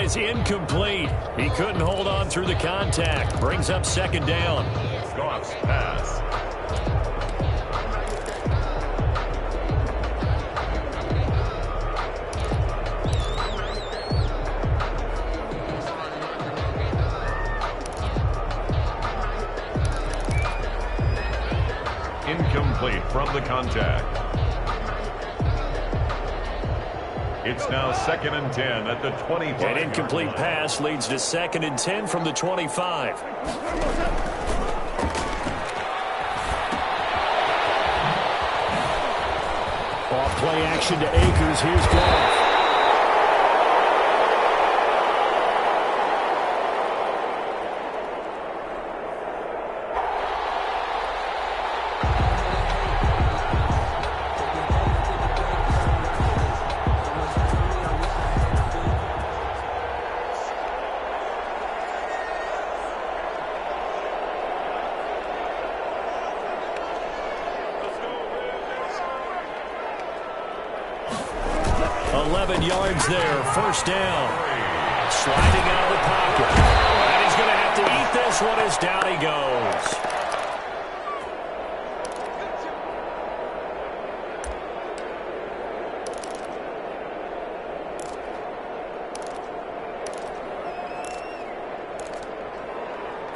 is incomplete. He couldn't hold on through the contact. Brings up second down. Goff's pass. Incomplete from the contact. It's now 2nd and 10 at the 25. An incomplete pass leads to 2nd and 10 from the 25. Off play action to Akers. Here's Goff. Yards there, first down. Sliding out of the pocket. And he's going to have to eat this one as down he goes.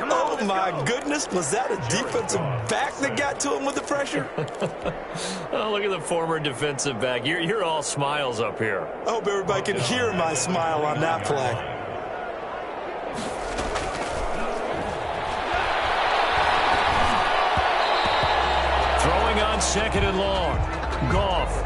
Oh, my goodness. Was that a defensive back that got to him with the pressure? Oh, look at the former defensive back. You're all smiles up here. I hope everybody can hear my smile on that play. Throwing on 2nd and long. Goff.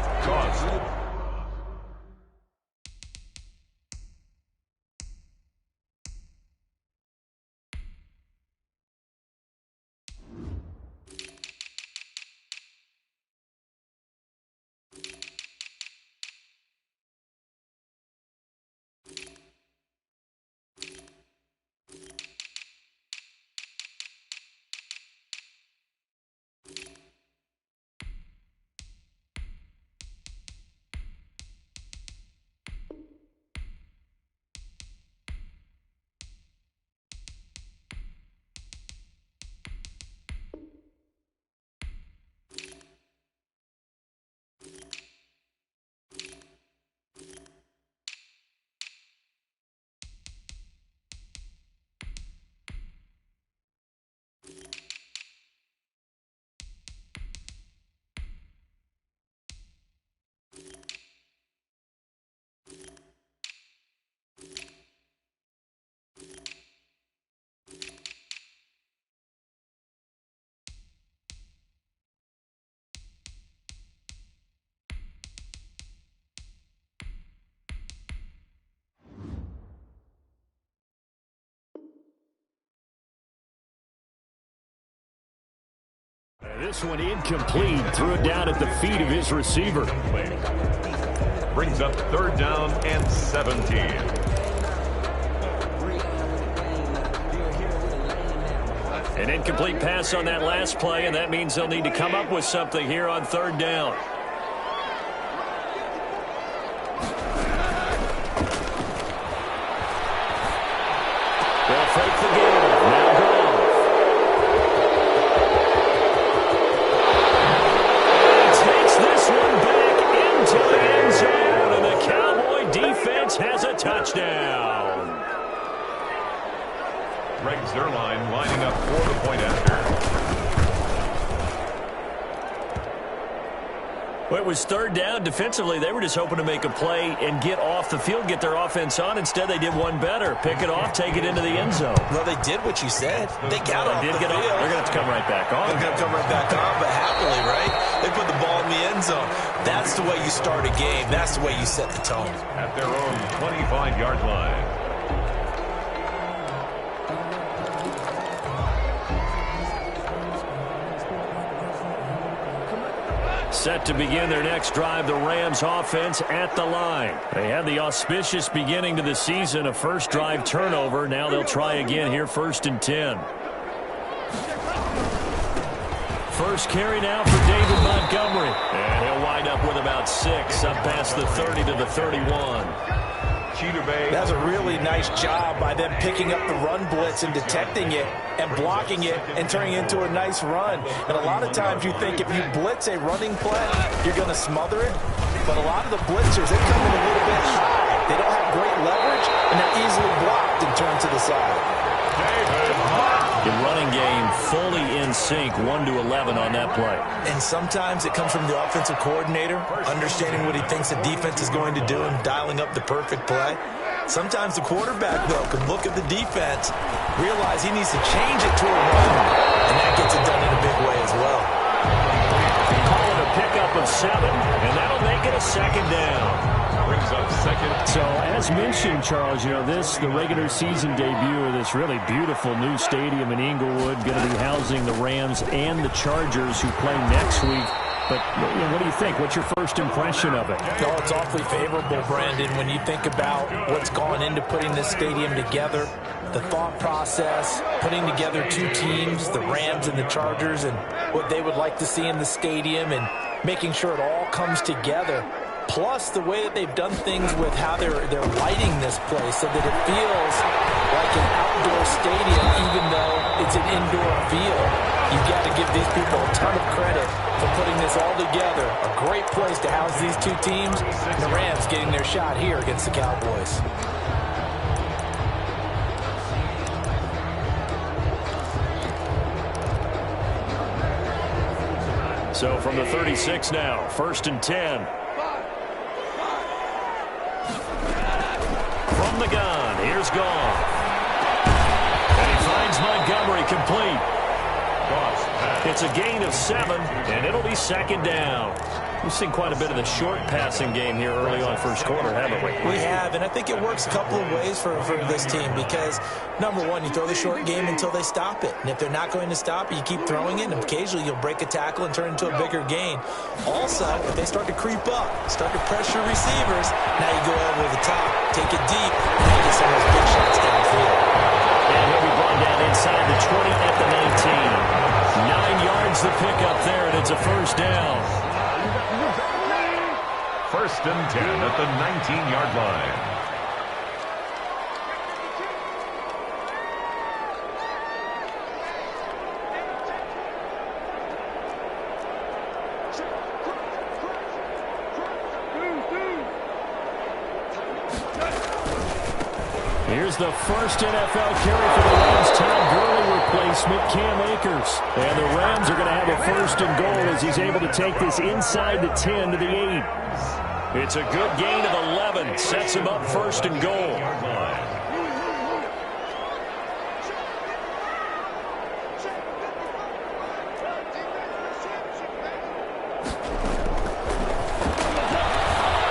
This one incomplete. Threw it down at the feet of his receiver. Brings up 3rd down and 17. An incomplete pass on that last play, and that means they'll need to come up with something here on 3rd down. They'll fake the game. Now Goff. Takes this one back into the end zone, and the Cowboy defense has a touchdown. Greg Zuerlein lining up for the point after. Well, it was 3rd down. Defensively, they were just hoping to make a play and get off the field, get their offense on. Instead, they did one better. Pick it off, take it into the end zone. Well, they did what you said. They got off the field. They're going to have to come right back on. They're going to come right back on, but happily, right? They put the ball in the end zone. That's the way you start a game. That's the way you set the tone. At their own 25-yard line. Set to begin their next drive, the Rams offense at the line. They had the auspicious beginning to the season, a first drive turnover. Now they'll try again here, 1st and 10. First carry now for David Montgomery. And he'll wind up with about 6, up past the 30 to the 31. Cheater Bay. That's a really nice job by them picking up the run blitz and detecting it and blocking it and turning it into a nice run. And a lot of times you think if you blitz a running play, you're going to smother it. But a lot of the blitzers, they come in a little bit high. They don't have great leverage, and they're easily blocked and turned to the side. The running game fully in sync, 1-11 on that play. And sometimes it comes from the offensive coordinator, understanding what he thinks the defense is going to do and dialing up the perfect play. Sometimes the quarterback, though, can look at the defense, realize he needs to change it to a run, and that gets it done in a big way as well. Call it a pickup of 7, and that'll make it a second down. Brings up second. So, as mentioned, Charles, you know, the regular season debut of this really beautiful new stadium in Inglewood, going to be housing the Rams and the Chargers who play next week. But, you know, what do you think? What's your first impression of it? No, it's awfully favorable, Brandon, when you think about what's gone into putting this stadium together, the thought process, putting together two teams, the Rams and the Chargers, and what they would like to see in the stadium, and making sure it all comes together. Plus, the way that they've done things with how they're lighting this place so that it feels like an outdoor stadium, even though it's an indoor field. You've got to give these people a ton of credit for putting this all together. A great place to house these two teams. And the Rams getting their shot here against the Cowboys. So from the 36 now, 1st and 10. From the gun, here's Goff. And he finds Montgomery complete. It's a gain of 7, and it'll be second down. We've seen quite a bit of the short passing game here early on first quarter, haven't we? We have, and I think it works a couple of ways for this team because, number one, you throw the short game until they stop it. And if they're not going to stop it, you keep throwing it, and occasionally you'll break a tackle and turn it into a bigger gain. Also, if they start to creep up, start to pressure receivers, now you go over the top, take it deep, and you get some of those big shots downfield. And he'll be brought down inside the 20 at the 19. 9 yards the pickup there, and it's a first down. 1st and 10 at the 19-yard line. Here's the first NFL carry for the Rams. Todd Gurley replacement, Cam Akers. And the Rams are going to have a 1st and goal as he's able to take this inside the 10 to the 8. It's a good gain of 11. Sets him up 1st and goal.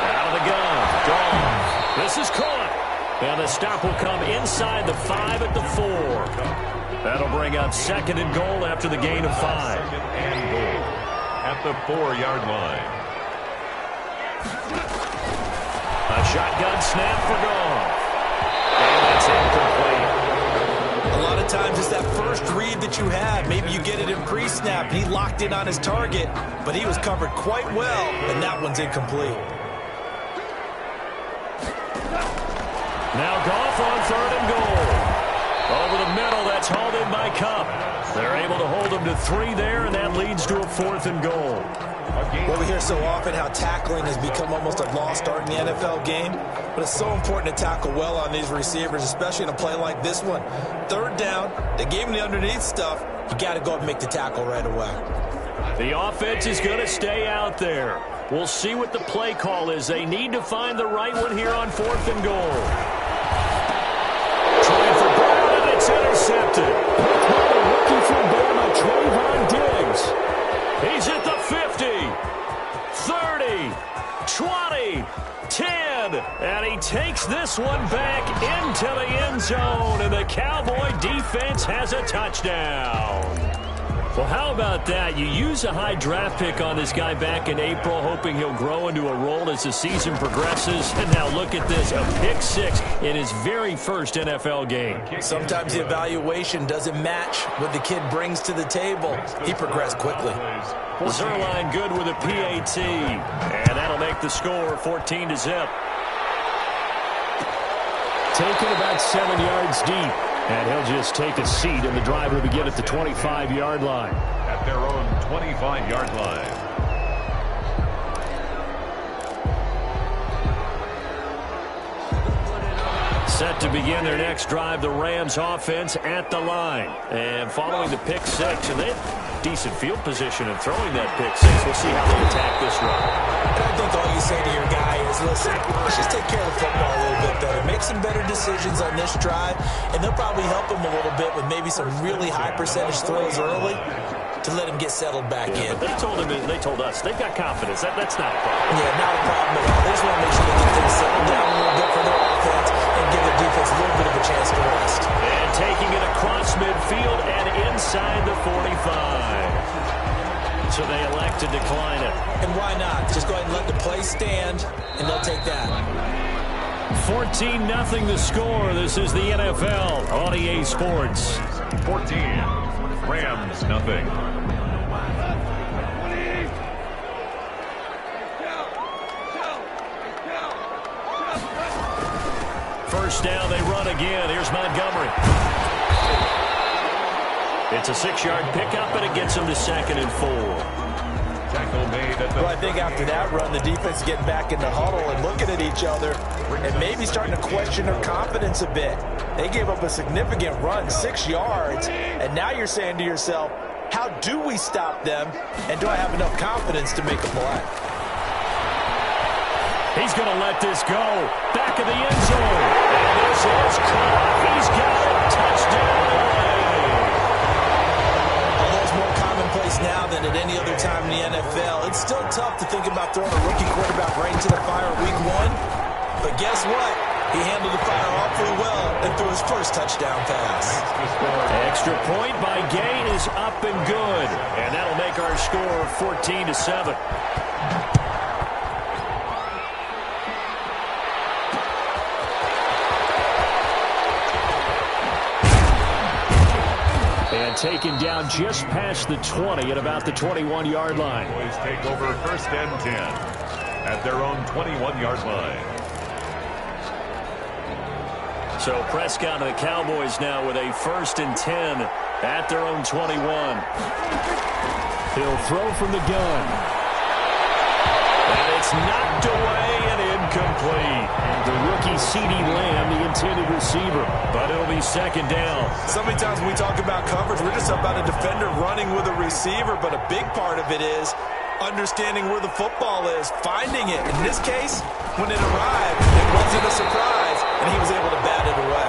Out of the gun. Goff. This is caught. And the stop will come inside the 5 at the 4. That'll bring up 2nd and goal after the gain of 5. 2nd and goal at the 4-yard line. A shotgun snap for Goff. And that's incomplete. A lot of times it's that first read that you have. Maybe you get it in pre-snap, and he locked in on his target, but he was covered quite well, and that one's incomplete. Now Goff on 3rd and goal. Over the middle, that's hauled in by Kupp. They're able to hold him to 3 there, and that leads to a 4th and goal. Well, we hear so often how tackling has become almost a lost art in the NFL game, but it's so important to tackle well on these receivers, especially in a play like this one. 3rd down, they gave him the underneath stuff. You got to go up and make the tackle right away. The offense is going to stay out there. We'll see what the play call is. They need to find the right one here on 4th and goal. Trying for Brown, and it's intercepted. The rookie from Bama, Trayvon Diggs. He's at the 50, 30, 20, 10, and he takes this one back into the end zone, and the Cowboy defense has a touchdown. Well, how about that? You use a high draft pick on this guy back in April, hoping he'll grow into a role as the season progresses. And now look at this, a pick 6 in his very first NFL game. Sometimes the evaluation doesn't match what the kid brings to the table. He progressed quickly. Zerline good with a PAT, and that'll make the score 14-0. taken about 7 yards deep. And he'll just take a seat, and the drive will begin at the 25-yard line. At their own 25-yard line. Set to begin their next drive, the Rams offense at the line. And following the pick six, and they have decent field position in throwing that pick six. We'll see how they attack this run. And I think all you say to your guy is, listen, let's just take care of the football a little bit better. Make some better decisions on this drive, and they'll probably help him a little bit with maybe some really high percentage throws early to let him get settled back in. But they told us they've got confidence. That's not a problem. Yeah, not a problem at all. They just want to make sure they get things settled down a little bit for their offense and give their defense a little bit of a chance to rest. And taking it across midfield and inside the 45. So they elect to decline it. And why not? Just go ahead and let the play stand, and they'll take that. 14-0 the score. This is the NFL on EA Sports. 14. Rams, nothing. First down, they run again. Here's Montgomery. It's a 6-yard pickup, and it gets them to 2nd and 4. Tackle made at the... Well, I think after that run, the defense is getting back in the huddle and looking at each other and maybe starting to question their confidence a bit. They gave up a significant run, 6 yards, and now you're saying to yourself, how do we stop them, and do I have enough confidence to make a play? He's going to let this go. Back of the end zone. And this is caught. He's got it. Touchdown. Although it's more commonplace now than at any other time in the NFL, it's still tough to think about throwing a rookie quarterback right into the fire week 1. But guess what? He handled the fire awfully well and threw his first touchdown pass. Extra point by Gay is up and good. And that'll make our score 14-7. And taken down just past the 20 at about the 21-yard line. Boys take over 1st and 10 at their own 21-yard line. So Prescott and the Cowboys now with a 1st and 10 at their own 21. He'll throw from the gun. And it's knocked away and incomplete. The rookie CeeDee Lamb, the intended receiver. But it'll be 2nd down. So many times when we talk about coverage, we're just about a defender running with a receiver. But a big part of it is understanding where the football is, finding it. In this case, when it arrived, it wasn't a surprise, and he was able to bat it away.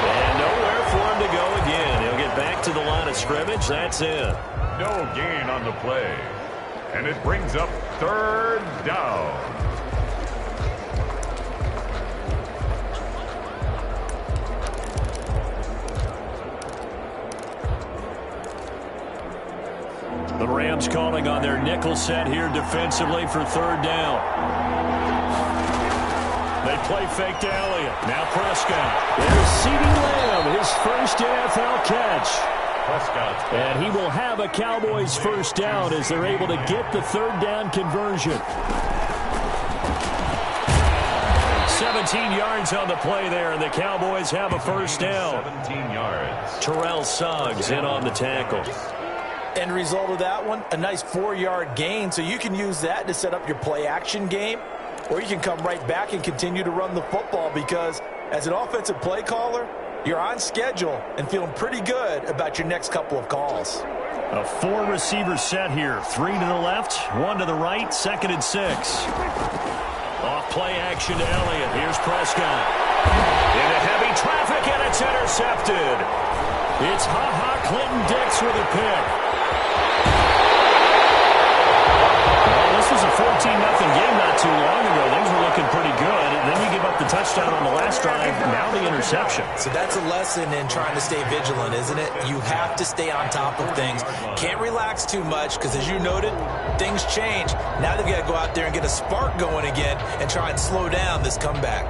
And nowhere for him to go again. He'll get back to the line of scrimmage. That's it. No gain on the play. And it brings up 3rd down. The Rams calling on their nickel set here defensively for 3rd down. They play fake to Elliott. Now Prescott. There's CeeDee Lamb, his first NFL catch. Prescott. And he will have a Cowboys 1st down as they're able to get the 3rd down conversion. 17 yards on the play there, and the Cowboys have a 1st down. 17 yards. Terrell Suggs in on the tackle. End result of that one, a nice 4-yard gain. So you can use that to set up your play-action game, or you can come right back and continue to run the football because as an offensive play caller, you're on schedule and feeling pretty good about your next couple of calls. A 4-receiver set here. 3 to the left, 1 to the right, 2nd and 6. Off play action to Elliott. Here's Prescott. Into heavy traffic, and it's intercepted. It's Clinton Dix with a pick. Well, this was a 14-0 game not too long ago. Things were looking pretty good. And then you give up the touchdown on the last drive. Now the interception. So that's a lesson in trying to stay vigilant, isn't it? You have to stay on top of things. Can't relax too much because, as you noted, things change. Now they've got to go out there and get a spark going again and try and slow down this comeback.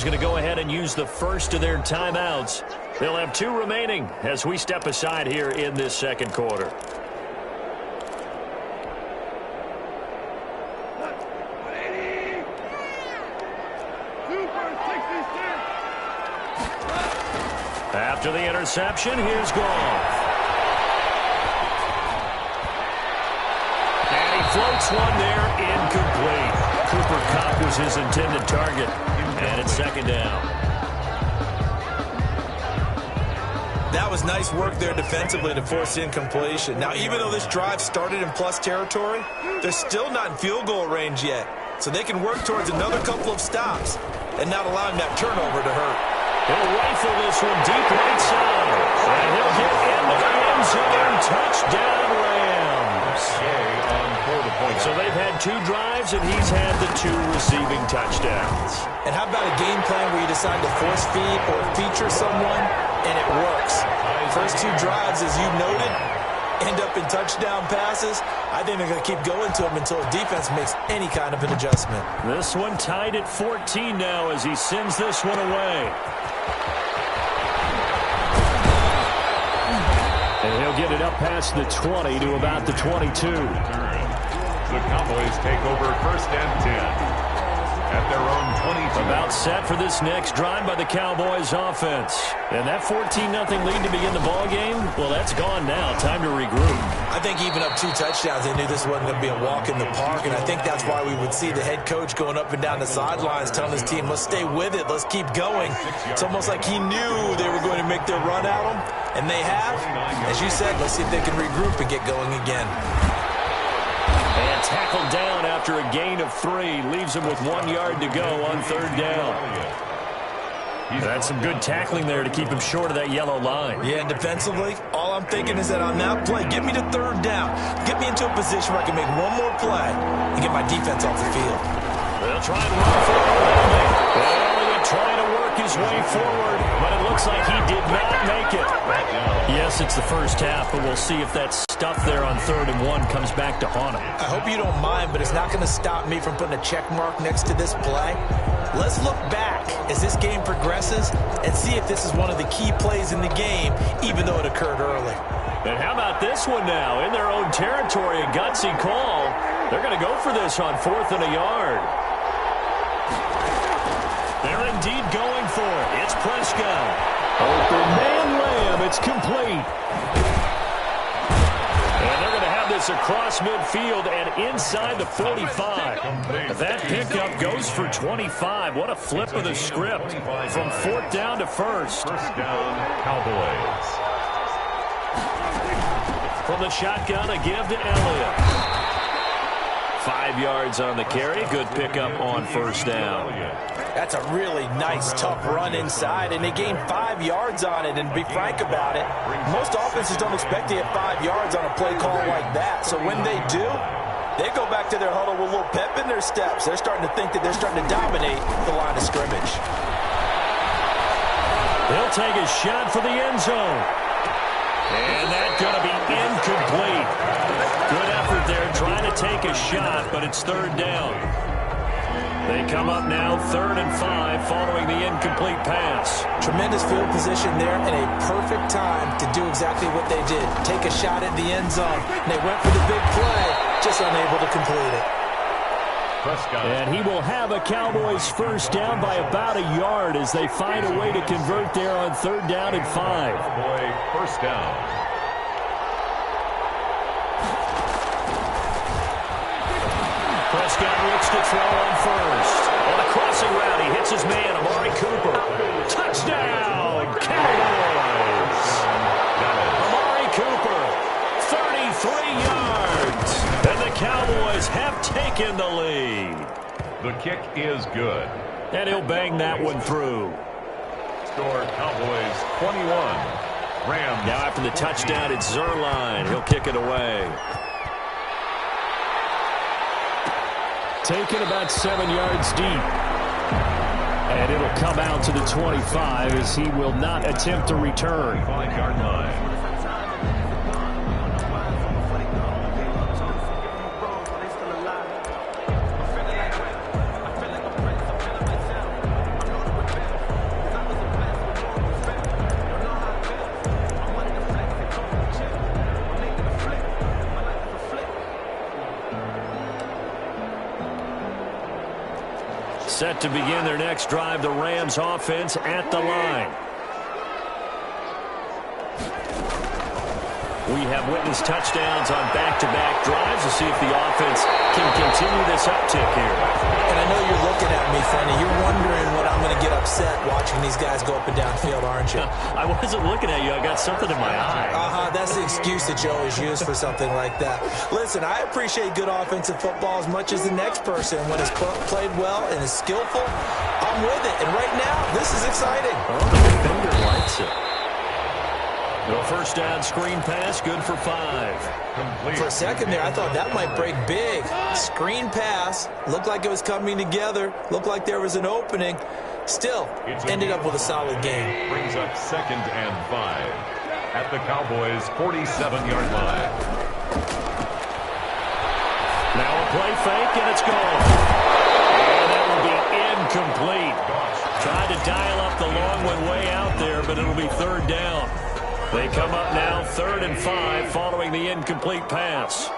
Cowboys going to go ahead and use the first of their timeouts. They'll have 2 remaining as we step aside here in this second quarter. After the interception, here's Goff. And he floats one there, incomplete. Cooper Kupp was his intended target. And it's second down. That was nice work there defensively to force incompletion. Now, even though this drive started in plus territory, they're still not in field goal range yet. So they can work towards another couple of stops and not allowing that turnover to hurt. He'll rifle this one deep right side. And he'll get into the end zone. Touchdown, Rams. So they've had 2 drives, and he's had the 2 receiving touchdowns. And how about a game plan where you decide to force feed or feature someone, and it works? First 2 drives, as you noted, end up in touchdown passes. I think they're going to keep going to him until the defense makes any kind of an adjustment. This one tied at 14 now as he sends this one away. And he'll get it up past the 20 to about the 22. The Cowboys take over first and 10 at their own 22. About set for this next drive by the Cowboys offense. And that 14-0 lead to begin the ball game, well, that's gone now. Time to regroup. I think even up 2 touchdowns, they knew this wasn't going to be a walk in the park, and I think that's why we would see the head coach going up and down the sidelines telling his team, let's stay with it, let's keep going. It's almost like he knew they were going to make their run at him, and they have. As you said, let's see if they can regroup and get going again. And tackled down after a gain of 3. Leaves him with 1 yard to go on third down. That's some good tackling there to keep him short of that yellow line. Yeah, and defensively, all I'm thinking is that on that play, get me to third down. Get me into a position where I can make one more play and get my defense off the field. They'll try and run for it. Elliott trying to work his way forward, but it looks like he did not make it. Yes, it's the first half, but we'll see if that stuff there on 3rd and 1 comes back to haunt him. I hope you don't mind, but it's not going to stop me from putting a check mark next to this play. Let's look back as this game progresses and see if this is one of the key plays in the game, even though it occurred early. And how about this one now? In their own territory, a gutsy call. They're going to go for this on 4th and a yard. They're indeed going for it. It's Prescott. Open man Lamb. It's complete. And they're going to have this across midfield and inside the 45. That pickup goes for 25. What a flip of the script from 4th down to 1st. First down, Cowboys. From the shotgun, a give to Elliott. 5 yards on the carry. Good pickup on first down. That's a really nice, tough run inside, and they gained 5 yards on it. And to be frank about it, most offenses don't expect to get 5 yards on a play call like that. So when they do, they go back to their huddle with a little pep in their steps. They're starting to think that they're starting to dominate the line of scrimmage. They'll take a shot for the end zone. And that's going to be incomplete. Good effort there trying to take a shot, but it's 3rd down. They come up now 3rd and 5 following the incomplete pass. Tremendous field position there and a perfect time to do exactly what they did. Take a shot at the end zone. And they went for the big play, just unable to complete it. Prescott. And he will have a Cowboys first down by about a yard as they find a way to convert there on 3rd down and 5. Cowboy first down. Prescott looks to throw on first. On a crossing route, he hits his man, Amari Cooper. Touchdown, Cowboys! Amari Cooper, 33 yards. And the Cowboys have taken the lead. The kick is good. And he'll bang that one through. Score Cowboys 21. Rams. Now after the touchdown, it's Zuerlein. He'll kick it away. Taken about 7 yards deep. And it'll come out to the 25 as he will not attempt to return. 5-yard line. Set to begin their next drive, the Rams offense at the line. We have witnessed touchdowns on back-to-back drives to see if the offense can continue this uptick here. And I know you're looking at me funny. You're wondering when I'm going to get upset watching these guys go up and down field, aren't you? I wasn't looking at you. I got something in my eye. That's the excuse that you always use for something like that. Listen, I appreciate good offensive football as much as the next person. When it's played well and is skillful, I'm with it. And right now, this is exciting. Oh, the defender likes it. No first down screen pass, good for 5. Complete. For a second there, I thought that might break big. Screen pass, looked like it was coming together, looked like there was an opening. Still, ended up with a solid game. Brings up 2nd and 5 at the Cowboys' 47-yard line. Now a play fake, and it's gone. And that will be incomplete. Tried to dial up the long one way out there, but it'll be 3rd down. They come up now 3rd and 5 following the incomplete pass.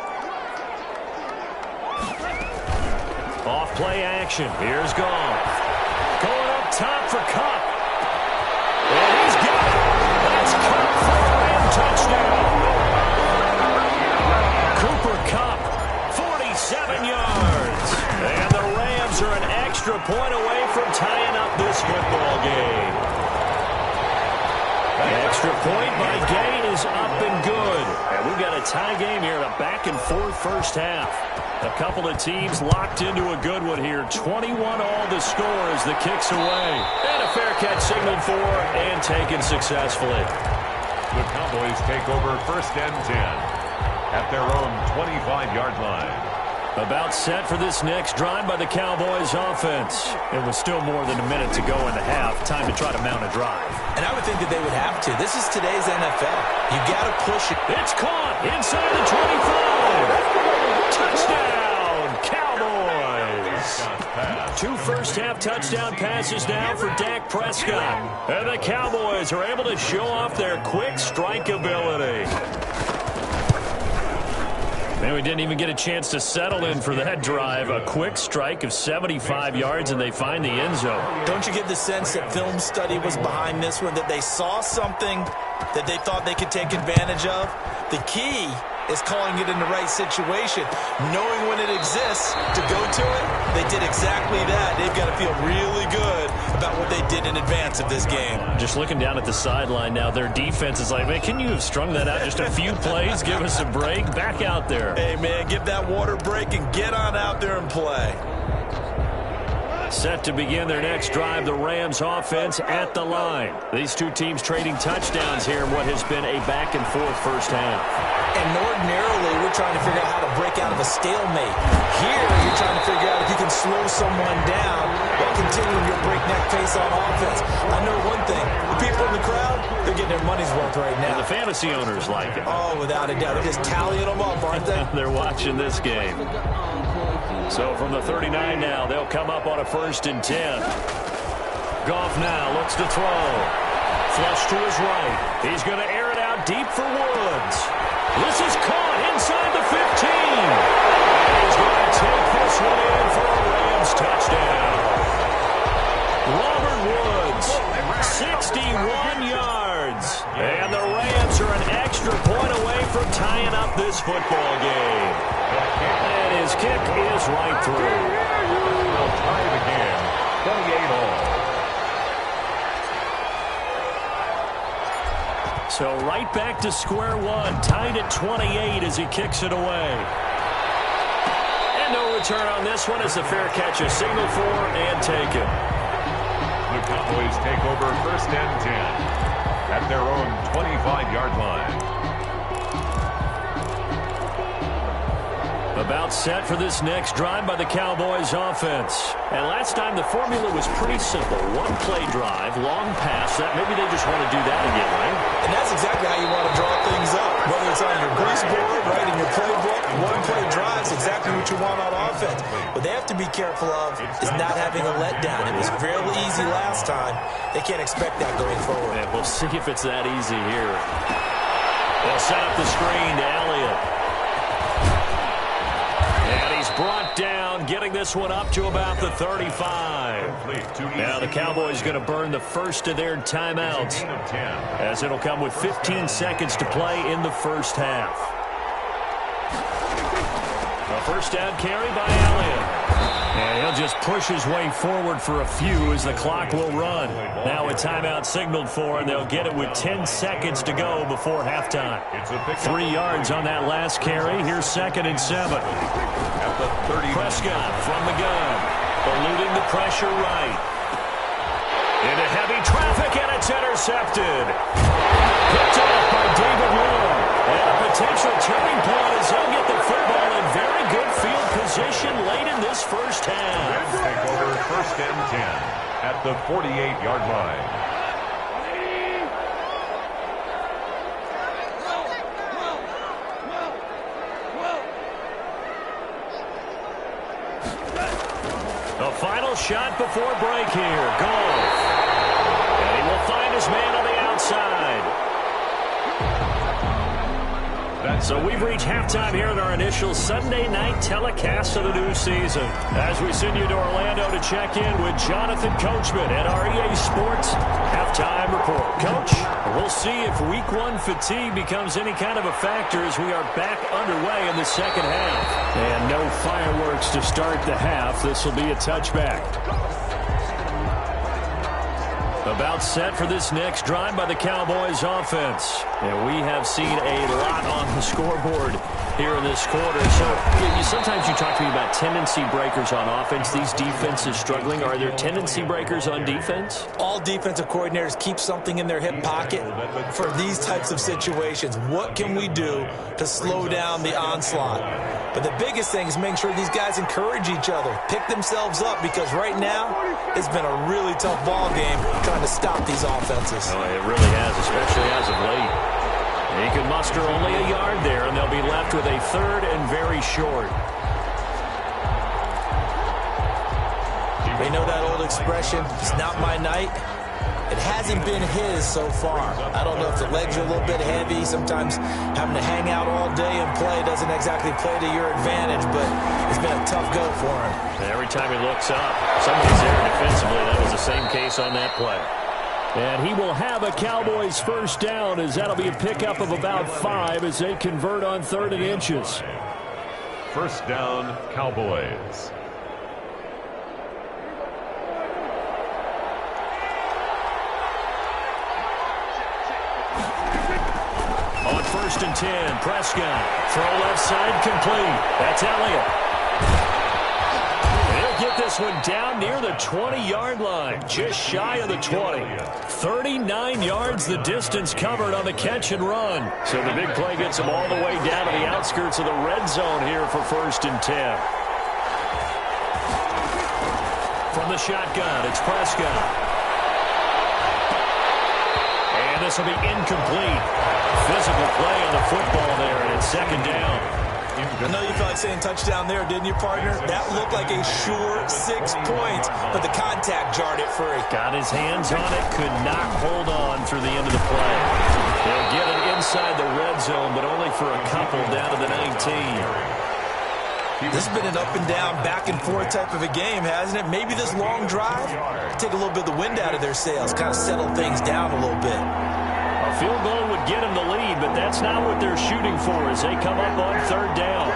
Off play action. Here's Goff. Going up top for Kupp. And he's got it. That's Kupp for a Ram touchdown. Cooper Kupp, 47 yards. And the Rams are an extra point away from tying up this football game. Extra point by Gain is up and good. And we've got a tie game here in a back-and-forth first half. A couple of teams locked into a good one here. 21 all the score as the kick's away. And a fair catch signaled for and taken successfully. The Cowboys take over 1st and 10 at their own 25-yard line. About set for this next drive by the Cowboys offense. It was still more than a minute to go in the half. Time to try to mount a drive. And I would think that they would have to. This is today's NFL. You got to push it. It's caught inside the 25. Touchdown, Cowboys. 2 first-half touchdown passes now for Dak Prescott. And the Cowboys are able to show off their quick strike ability. Man, we didn't even get a chance to settle in for that drive. A quick strike of 75 yards, and they find the end zone. Don't you get the sense that film study was behind this one, that they saw something that they thought they could take advantage of? The key is calling it in the right situation, knowing when it exists to go to it. They did exactly that. They've got to feel really good about what they did in advance of this game. Just looking down at the sideline now, their defense is like, man, can you have strung that out just a few plays? Give us a break. Back out there. Hey, man, give that water break and get on out there and play. Set to begin their next drive, the Rams offense at the line. These two teams trading touchdowns here in what has been a back-and-forth first half. And ordinarily, we're trying to figure out how to break out of a stalemate. Here, you're trying to figure out if you can slow someone down while continuing your breakneck pace on offense. I know one thing. The people in the crowd, they're getting their money's worth right now. And the fantasy owners like it. Oh, without a doubt. They're just tallying them up, aren't they? They're watching this game. So from the 39 now, they'll come up on a 1st and 10. Goff now looks to throw. Flush to his right. He's going to air it out deep for Woods. This is caught inside the 15. He's going to take this one in for a Rams touchdown. Robert Woods, 61 yards. And the Rams are an extra point away from tying up this football game. And his kick is right through. They'll tie the game, 28 all. So right back to square one, tied at 28 as he kicks it away. And no return on this one as the fair catch is signaled for and taken. The Cowboys take over 1st and 10 at their own 25-yard line. About set for this next drive by the Cowboys offense. And last time the formula was pretty simple. One play drive, long pass. That maybe they just want to do that again, right? And that's exactly how you want to draw things up. Whether it's on your grease board, right, in your playbook, one play drives exactly what you want on offense. What they have to be careful of is not having a letdown. It was fairly easy last time. They can't expect that going forward. And we'll see if it's that easy here. They'll set up the screen to Elliott. And he's brought down, getting this one up to about the 35. Now the Cowboys going to burn the first of their timeouts, as it'll come with 15 seconds to play in the first half. A first down carry by Elliott. And he'll just push his way forward for a few as the clock will run. Now a timeout signaled for, and they'll get it with 10 seconds to go before halftime. 3 yards on that last carry. Here's 2nd and 7. At the 30. Prescott from the gun, eluding the pressure right. Into heavy traffic, and it's intercepted. Picked off by David Long. And a potential turning point as he'll get the football in very good field position late in this first half. Take over 1st and 10 at the 48-yard line. The final shot before break here. Goff. And he will find his man on the outside. So we've reached halftime here in our initial Sunday night telecast of the new season. As we send you to Orlando to check in with Jonathan Coachman at our EA Sports Halftime Report. Coach, we'll see if Week 1 fatigue becomes any kind of a factor as we are back underway in the second half. And no fireworks to start the half. This will be a touchback. About set for this next drive by the Cowboys offense. And we have seen a lot on the scoreboard here in this quarter. So sometimes you talk to me about tendency breakers on offense. These defenses struggling. Are there tendency breakers on defense? All defensive coordinators keep something in their hip pocket for these types of situations. What can we do to slow down the onslaught? But the biggest thing is making sure these guys encourage each other, pick themselves up, because right now it's been a really tough ball game trying to stop these offenses. Oh, it really has, especially as of late. He could muster only a yard there, and they'll be left with a 3rd and very short. They know that old expression, it's not my night. It hasn't been his so far. I don't know if the legs are a little bit heavy. Sometimes having to hang out all day and play doesn't exactly play to your advantage, but it's been a tough go for him. And every time he looks up, somebody's there defensively. That was the same case on that play. And he will have a Cowboys first down, as that'll be a pickup of about 5 as they convert on 3rd and inches. First down, Cowboys. On 1st and 10, Prescott. Throw left side complete. That's Elliott. He'll get this one down near the 20-yard line, just shy of the 20. 39 yards the distance covered on the catch and run. So the big play gets him all the way down to the outskirts of the red zone here for 1st and 10. From the shotgun, it's Prescott. And this will be incomplete. Physical play on the football there, and it's 2nd down. I know you felt like saying touchdown there, didn't you, partner? That looked like a sure 6 points, but the contact jarred it free. Got his hands on it, could not hold on through the end of the play. They'll get it inside the red zone, but only for a couple down to the 19. This has been an up and down, back and forth type of a game, hasn't it? Maybe this long drive, take a little bit of the wind out of their sails, kind of settle things down a little bit. A field goal would get him the lead, but that's not what they're shooting for as they come up on 3rd down.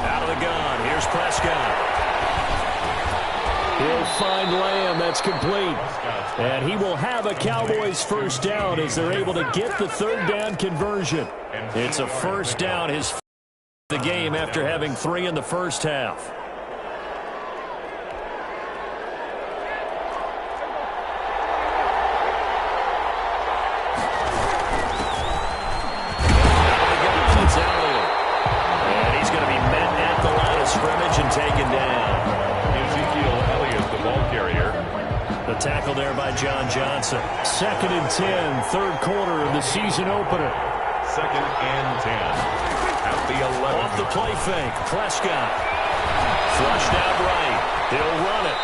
Out of the gun, here's Prescott. He'll find Lamb. That's complete. And he will have a Cowboys first down as they're able to get the 3rd down conversion. It's a first down, his the game after having 3 in the first half. Taken down. Ezekiel Elliott, the ball carrier. The tackle there by John Johnson. 2nd and 10, 3rd quarter of the season opener. 2nd and 10 at the 11. Off the play fake, Prescott. Flushed out right. He'll run it.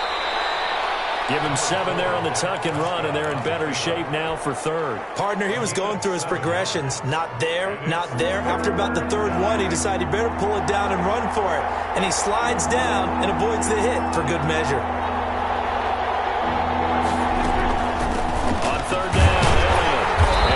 Give him 7 there on the tuck and run, and they're in better shape now for third. Partner, he was going through his progressions. Not there, not there. After about the third one, he decided he better pull it down and run for it. And he slides down and avoids the hit for good measure. On third down, Elliott.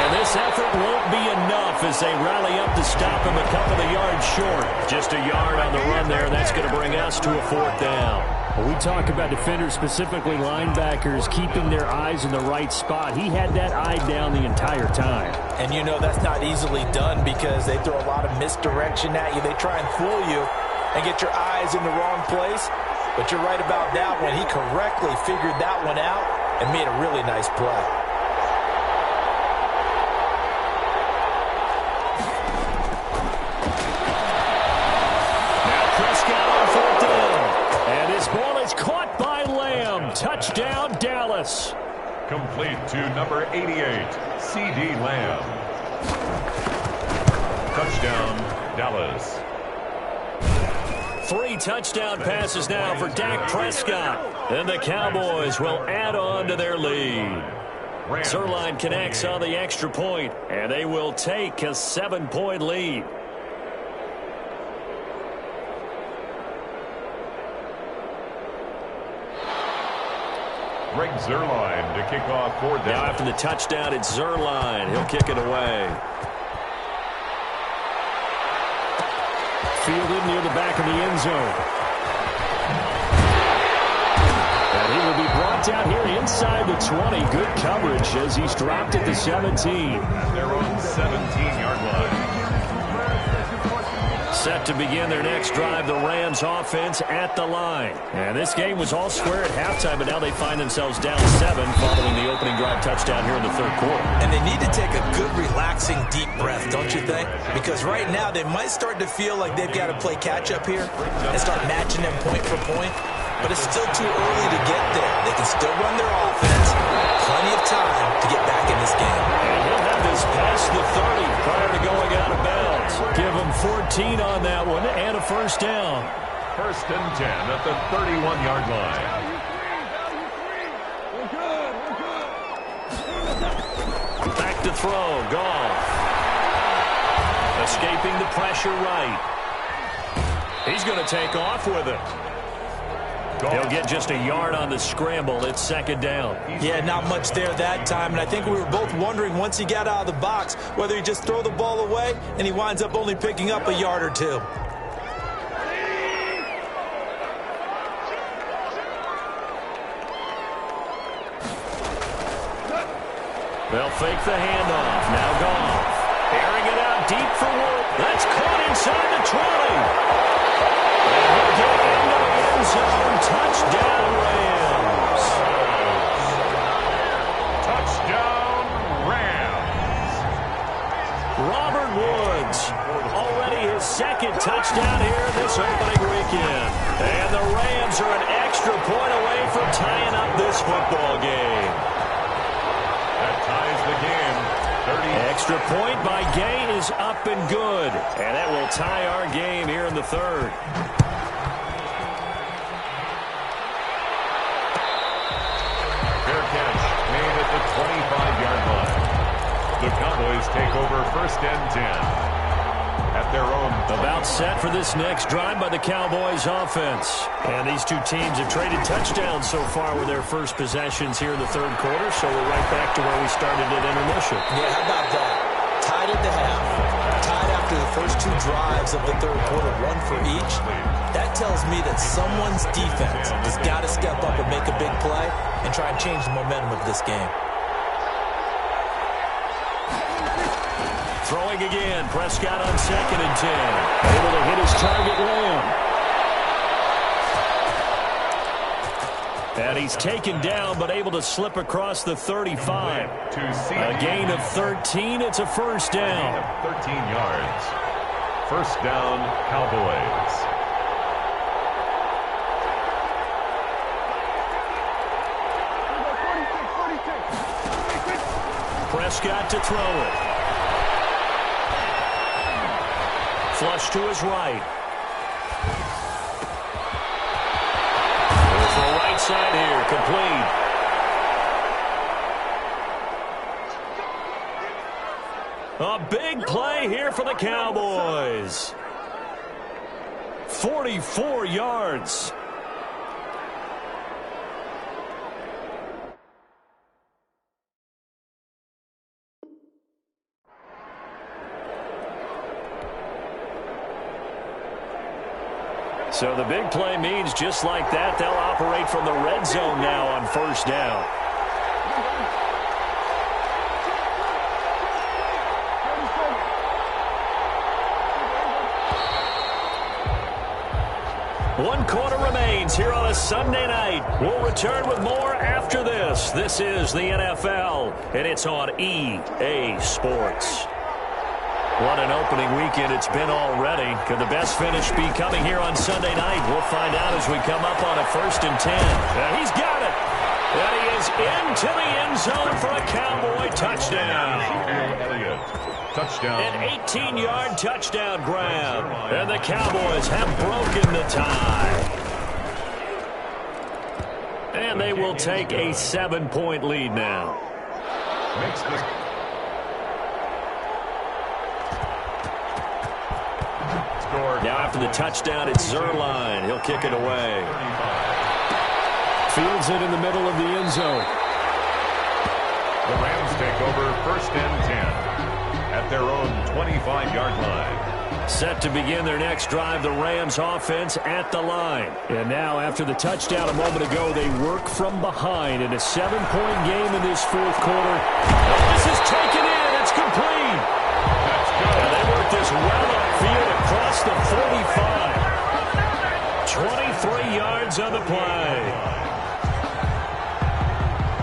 And this effort won't be enough as they rally up to stop him a couple of yards short. Just a yard on the run there, and that's going to bring us to a 4th down. Well, we talk about defenders, specifically linebackers, keeping their eyes in the right spot. He had that eye down the entire time. And you know that's not easily done because they throw a lot of misdirection at you. They try and fool you and get your eyes in the wrong place. But you're right about that one. He correctly figured that one out and made a really nice play. Touchdown, Dallas. Complete to number 88, C.D. Lamb. Touchdown, Dallas. 3 touchdown passes now for Dak Prescott. And the Cowboys will add on to their lead. Zuerlein connects on the extra point, and they will take a 7-point lead. Greg Zuerlein to kick off 4th down. Now after the touchdown, it's Zuerlein. He'll kick it away. Fielded near the back of the end zone. And he will be brought down here inside the 20. Good coverage as he's dropped at the 17. At their own 17-yard line. Set to begin their next drive, the Rams offense at the line. And this game was all square at halftime, but now they find themselves down 7 following the opening drive touchdown here in the 3rd quarter. And they need to take a good, relaxing, deep breath, don't you think? Because right now they might start to feel like they've got to play catch-up here and start matching them point for point. But it's still too early to get there. They can still run their offense. Plenty of time to get back in this game. And he'll have this past the 30 prior to going out of bounds. Give him 14 on that one and a 1st down. 1st and 10 at the 31-yard line. Back to throw. Goff. Escaping the pressure right. He's going to take off with it. He'll get just a yard on the scramble. It's 2nd down. Yeah, not much there that time. And I think we were both wondering once he got out of the box whether he just throw the ball away and he winds up only picking up a yard or 2. They'll fake the handoff. Now Goff. Airing it out deep for Wolf. That's caught inside the 20. And he'll get into the end zone. Touchdown, Rams. Touchdown, Rams. Robert Woods. Already his 2nd touchdown here this opening weekend. And the Rams are an extra point away from tying up this football game. That ties the game. 30. Extra point by Gay is up and good. And that will tie our game here in the 3rd. Fair catch made at the 25-yard line. The Cowboys take over 1st and 10 at their own. About set for this next drive by the Cowboys offense. And these two teams have traded touchdowns so far with their first possessions here in the 3rd quarter, so we're right back to where we started at intermission. Yeah, how about that? Tied at the half. Tied after the first 2 drives of the 3rd quarter, 1 for each. That tells me that someone's defense has got to step up and make a big play and try and change the momentum of this game. Throwing again, Prescott on 2nd and 10. Able to hit his target, Lamb. And he's taken down, but able to slip across the 35. A gain of 13. It's a 1st down. 13 yards. 1st down, Cowboys. Prescott to throw it. Flush to his right. Goes to the right side here, complete. A big play here for the Cowboys. 44 yards. So the big play means just like that, they'll operate from the red zone now on first down. One quarter remains here on a Sunday night. We'll return with more after this. This is the NFL, and it's on EA Sports. What an opening weekend it's been already. Could the best finish be coming here on Sunday night? We'll find out as we come up on a 1st and 10. He's got it. And he is into the end zone for a Cowboy touchdown. Touchdown. An 18-yard touchdown grab. And the Cowboys have broken the tie. And they will take a 7-point lead now. Makes this. Now after the touchdown, it's Zuerlein. He'll kick it away. Fields it in the middle of the end zone. The Rams take over 1st and 10 at their own 25-yard line. Set to begin their next drive, the Rams offense at the line. And now after the touchdown a moment ago, they work from behind in a 7-point game in this 4th quarter. This is taken in. It's complete. That's good. And they work this well upfield across the 45. 23 yards on the play.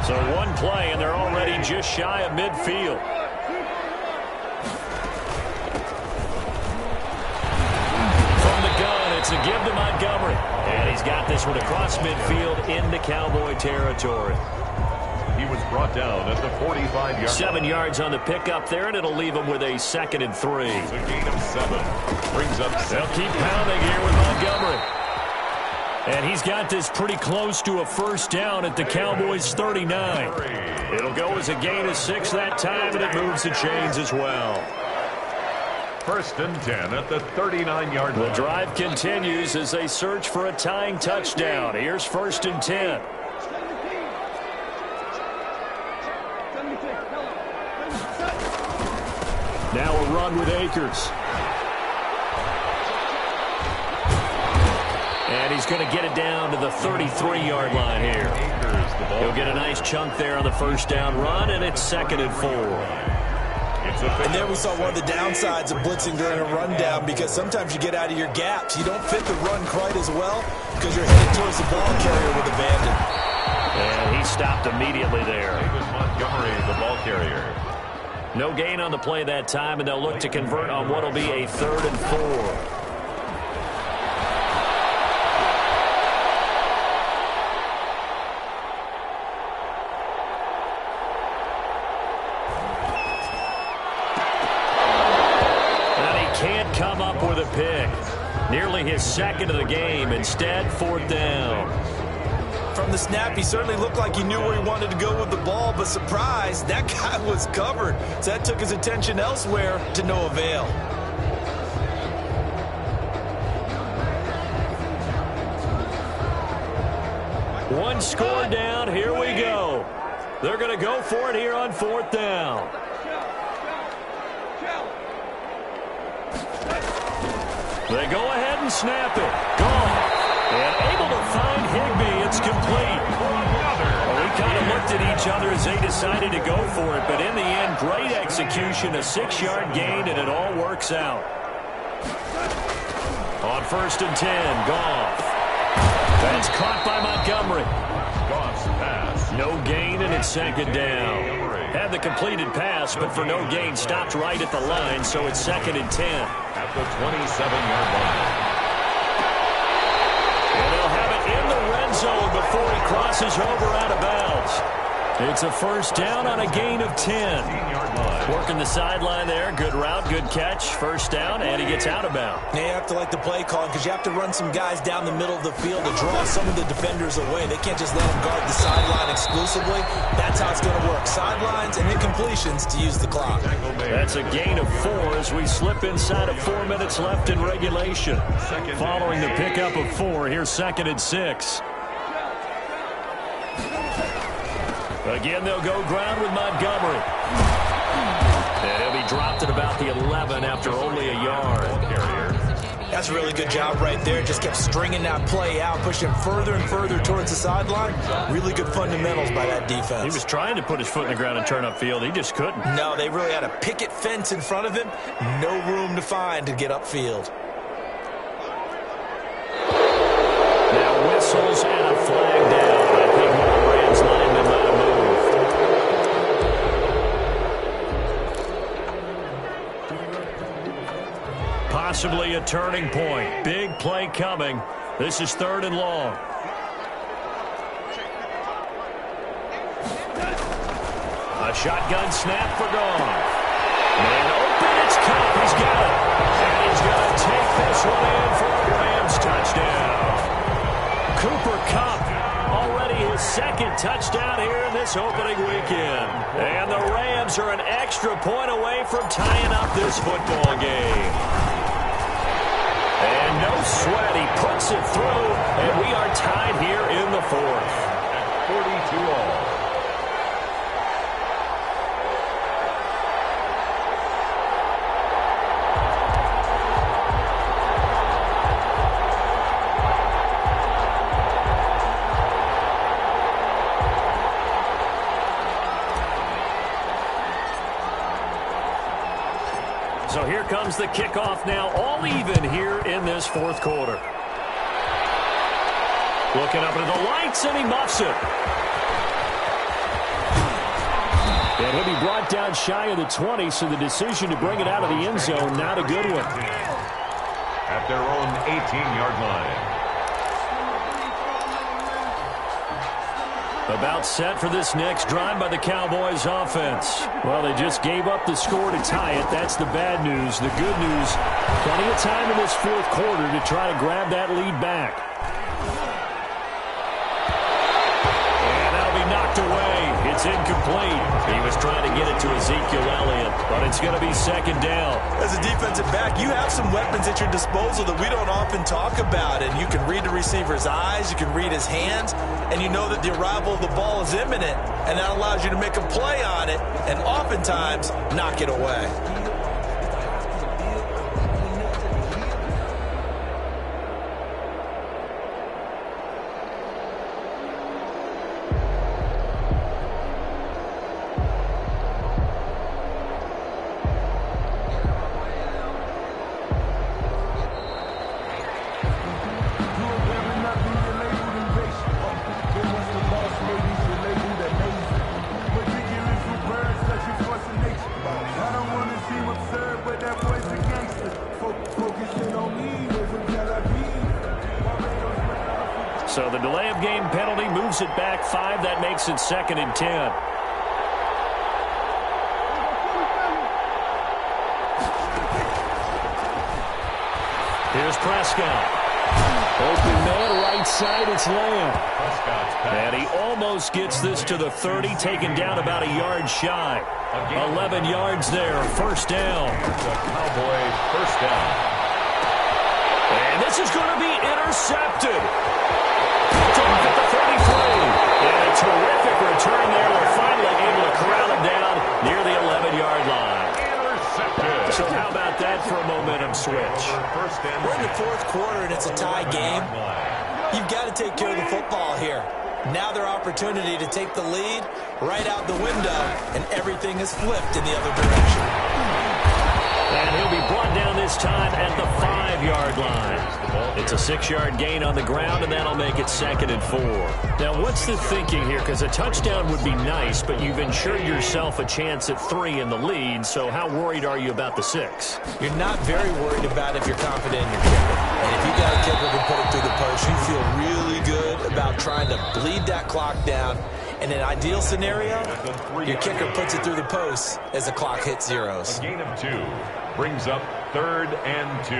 So one play, and they're already just shy of midfield. From the gun, it's a give to Montgomery. And he's got this one across midfield into Cowboy territory. He was brought down at the 45-yard line. 7 yards on the pickup there, and it'll leave him with a 2nd and 3. It's a gain of 7. Brings up 7. They'll keep pounding here with Montgomery. And he's got this pretty close to a 1st down at the Cowboys' 39. It'll go as a gain of 6 that time, and it moves the chains as well. 1st and 10 at the 39-yard line. The drive continues as they search for a tying touchdown. Here's 1st and 10. Now a run with Akers. And he's going to get it down to the 33-yard line here. He'll get a nice chunk there on the 1st down run, and it's 2nd and 4. And there we saw one of the downsides of blitzing during a rundown, because sometimes you get out of your gaps. You don't fit the run quite as well because you're headed towards the ball carrier with abandon. And he stopped immediately there. David Montgomery, the ball carrier. No gain on the play that time, and they'll look to convert on what will be a 3rd and 4. Come up with a pick. Nearly his 2nd of the game. Instead, 4th down. From the snap, he certainly looked like he knew where he wanted to go with the ball, but surprise, that guy was covered. So that took his attention elsewhere to no avail. One score down. Here we go. They're going to go for it here on 4th down. They go ahead and snap it. Gone. And able to find Higbee. It's complete. Well, we kind of looked at each other as they decided to go for it. But in the end, great execution. A 6-yard gain, and it all works out. On 1st and 10, Goff. That's caught by Montgomery. Goff's pass. No gain, and it's 2nd down. Had the completed pass, but for no gain, stopped right at the line, so it's 2nd and 10. At the 27-yard line. And they'll have it in the red zone before he crosses over out of bounds. It's a first down on a gain of 10. Working the sideline there. Good route, good catch. First down, and he gets out of bounds. Now you have to like the play calling because you have to run some guys down the middle of the field to draw some of the defenders away. They can't just let them guard the sideline exclusively. That's how it's going to work. Sidelines and incompletions to use the clock. That's a gain of 4 as we slip inside of 4 minutes left in regulation. Following the pickup of 4, here's 2nd and 6. Again, they'll go ground with Montgomery. And he'll be dropped at about the 11 after only a yard. That's a really good job right there. Just kept stringing that play out, pushing further and further towards the sideline. Really good fundamentals by that defense. He was trying to put his foot in the ground and turn upfield. He just couldn't. No, they really had a picket fence in front of him. No room to find to get upfield. Now whistles and a flag down. I think one of the Rams linemen might have moved. Possibly a turning point. Big play coming. This is 3rd and long. A shotgun snap for Goff. Man open, it's Kupp. He's got it. And he's going to take this one in for a Rams touchdown. Cooper Kupp, already his 2nd touchdown here in this opening weekend. And the Rams are an extra point away from tying up this football game. And no sweat, he puts it through, and we are tied here in the 4th. At 42 all. So here comes the kickoff now, all even here in this 4th quarter. Looking up into the lights, and he muffs it. And he'll be brought down shy of the 20, so the decision to bring it out of the end zone, not a good one. At their own 18-yard line. About set for this next drive by the Cowboys offense. Well, they just gave up the score to tie it. That's the bad news. The good news, plenty of time in this 4th quarter to try to grab that lead back. And that'll be knocked away. It's incomplete. He was trying to get it to Ezekiel Elliott, but it's going to be 2nd down. As a defensive back, you have some weapons at your disposal that we don't often talk about, and you can read the receiver's eyes, you can read his hands, and you know that the arrival of the ball is imminent, and that allows you to make a play on it and oftentimes knock it away. So the delay of game penalty moves it back 5. That makes it 2nd and 10. Here's Prescott. Open man, right side, it's Lamb. And he almost gets this to the 30, taken down about a yard shy. 11 yards there, first down. The Cowboy first down. And this is going to be intercepted. Picked off at the 33. And a terrific return there. We're finally able to corral him down near the 11-yard line. Intercepted. So how about that for a momentum switch? We're in the 4th quarter, and it's a tie game. You've got to take care of the football here. Now their opportunity to take the lead right out the window, and everything is flipped in the other direction. And he'll be brought down this time at the 5-yard line. It's a 6-yard gain on the ground, and that'll make it 2nd and 4. Now, what's the thinking here? Because a touchdown would be nice, but you've ensured yourself a chance at 3 in the lead, so how worried are you about the 6? You're not very worried about if you're confident in your kicker. And if you got a kicker who can put it through the post, you feel really good about trying to bleed that clock down In an ideal scenario, your kicker puts it through the post as the clock hits zeros. A gain of 2 brings up 3rd and 2.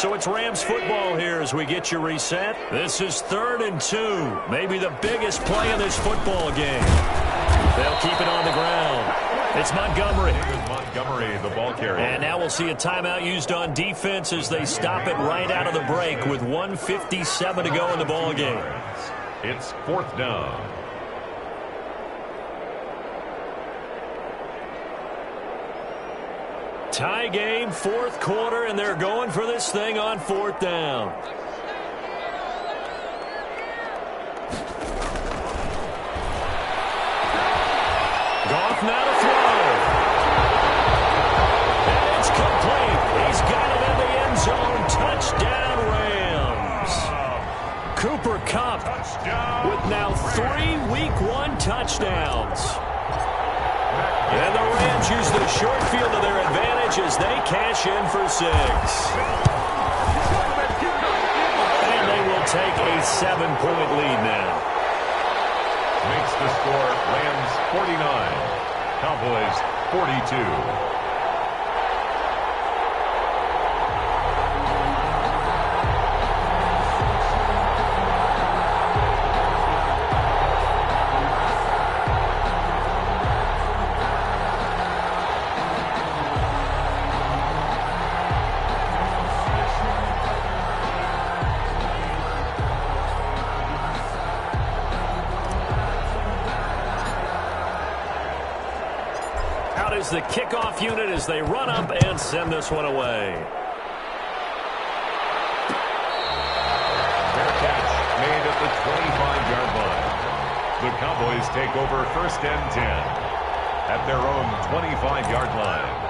So it's Rams football here as we get you reset. This is 3rd and 2. Maybe the biggest play in this football game. They'll keep it on the ground. It's Montgomery. Montgomery, the ball carrier. And now we'll see a timeout used on defense as they stop it right out of the break with 1:57 to go in the ball game. It's 4th down. Tie game, 4th quarter, and they're going for this thing on 4th down. Goff now to throw. And it's complete. He's got it in the end zone. Touchdown, Rams. Cooper Kupp with now 3 Week 1 touchdowns. And the Rams use the short field to their advantage as they cash in for 6. And they will take a 7-point lead now. Makes the score Rams 49, Cowboys 42. Is the kickoff unit as they run up and send this one away. Fair catch made at the 25-yard line. The Cowboys take over 1st and 10 at their own 25-yard line.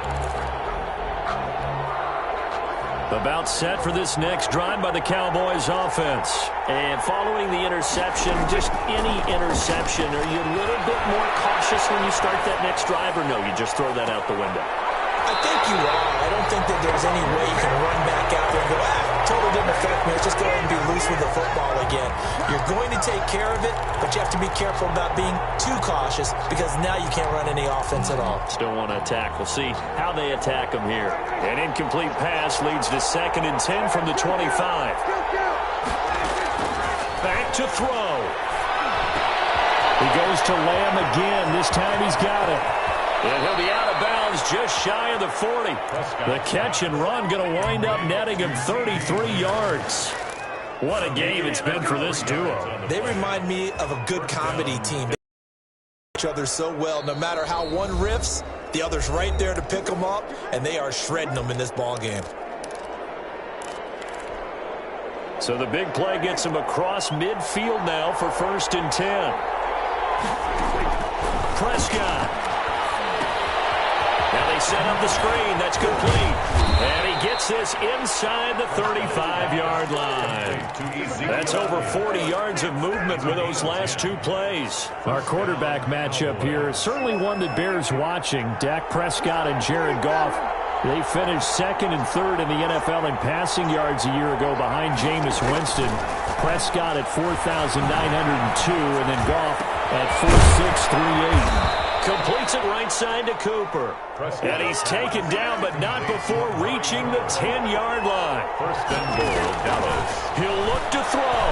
About set for this next drive by the Cowboys offense. And following the interception, just any interception, are you a little bit more cautious when you start that next drive, or no, you just throw that out the window? I think you are. I don't think that there's any way you can run back out there and go, totally didn't affect me. Let's just go ahead and be loose with the football again. You're going to take care of it, but you have to be careful about being too cautious because now you can't run any offense at all. Still want to attack. We'll see how they attack them here. An incomplete pass leads to 2nd and 10 from the 25. Back to throw. He goes to Lamb again. This time he's got it. And he'll be out of bounds just shy of the 40. The catch and run going to wind up netting him 33 yards. What a game it's been for this duo. They remind me of a good comedy team. They each other so well. No matter how one riffs, the other's right there to pick them up, and they are shredding them in this ball game. So the big play gets him across midfield now for 1st and 10. Prescott. Now they set up the screen. That's complete. And he gets this inside the 35-yard line. That's over 40 yards of movement with those last 2 plays. Our quarterback matchup here is certainly one that bears watching. Dak Prescott and Jared Goff. They finished 2nd and 3rd in the NFL in passing yards a year ago behind Jameis Winston. Prescott at 4,902 and then Goff at 4,638. Completes it right side to Cooper. And he's taken down, but not before reaching the 10-yard line. 1st and goal, Dallas. He'll look to throw.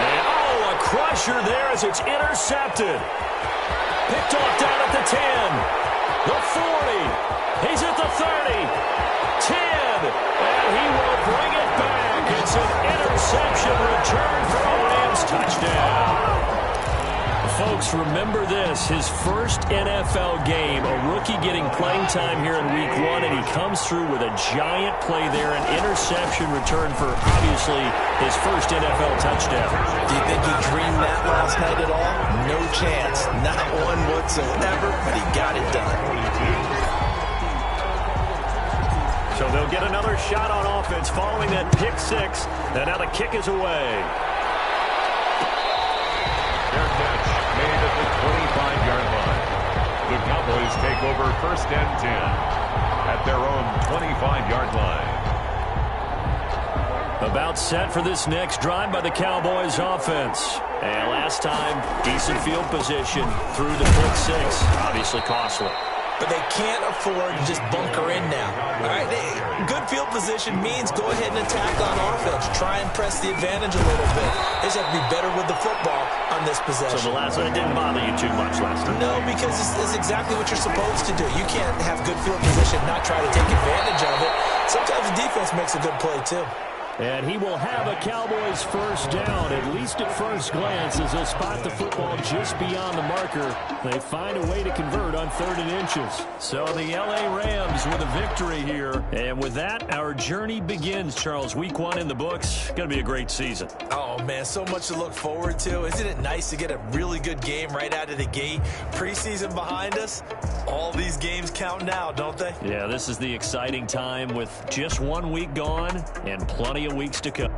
And, a crusher there as it's intercepted. Picked off down at the 10. The 40. He's at the 30. 10. And he will bring it back. It's an interception return for a Rams touchdown. Folks, remember this, his first NFL game, a rookie getting playing time here in Week 1, and he comes through with a giant play there, an interception return for, obviously, his first NFL touchdown. Do you think he dreamed that last night at all? No chance. Not one whatsoever, but he got it done. So they'll get another shot on offense following that pick 6, and now the kick is away. Fair catch made at the 25-yard line. The Cowboys take over 1st and 10 at their own 25-yard line. About set for this next drive by the Cowboys offense. And last time, decent field position through the pick six. Obviously costly. But they can't afford to just bunker in now. All right, good field position means go ahead and attack on offense. Try and press the advantage a little bit. They just have to be better with the football on this possession. So the last one, it didn't bother you too much last time? No, because it's exactly what you're supposed to do. You can't have good field position, not try to take advantage of it. Sometimes the defense makes a good play, too. And he will have a Cowboys first down, at least at first glance, as they'll spot the football just beyond the marker. They find a way to convert on 3rd and inches. So the L.A. Rams with a victory here. And with that, our journey begins, Charles. Week 1 in the books. Going to be a great season. Oh, man, so much to look forward to. Isn't it nice to get a really good game right out of the gate? Preseason behind us. All these games count now, don't they? Yeah, this is the exciting time with just 1 week gone and plenty of weeks to come.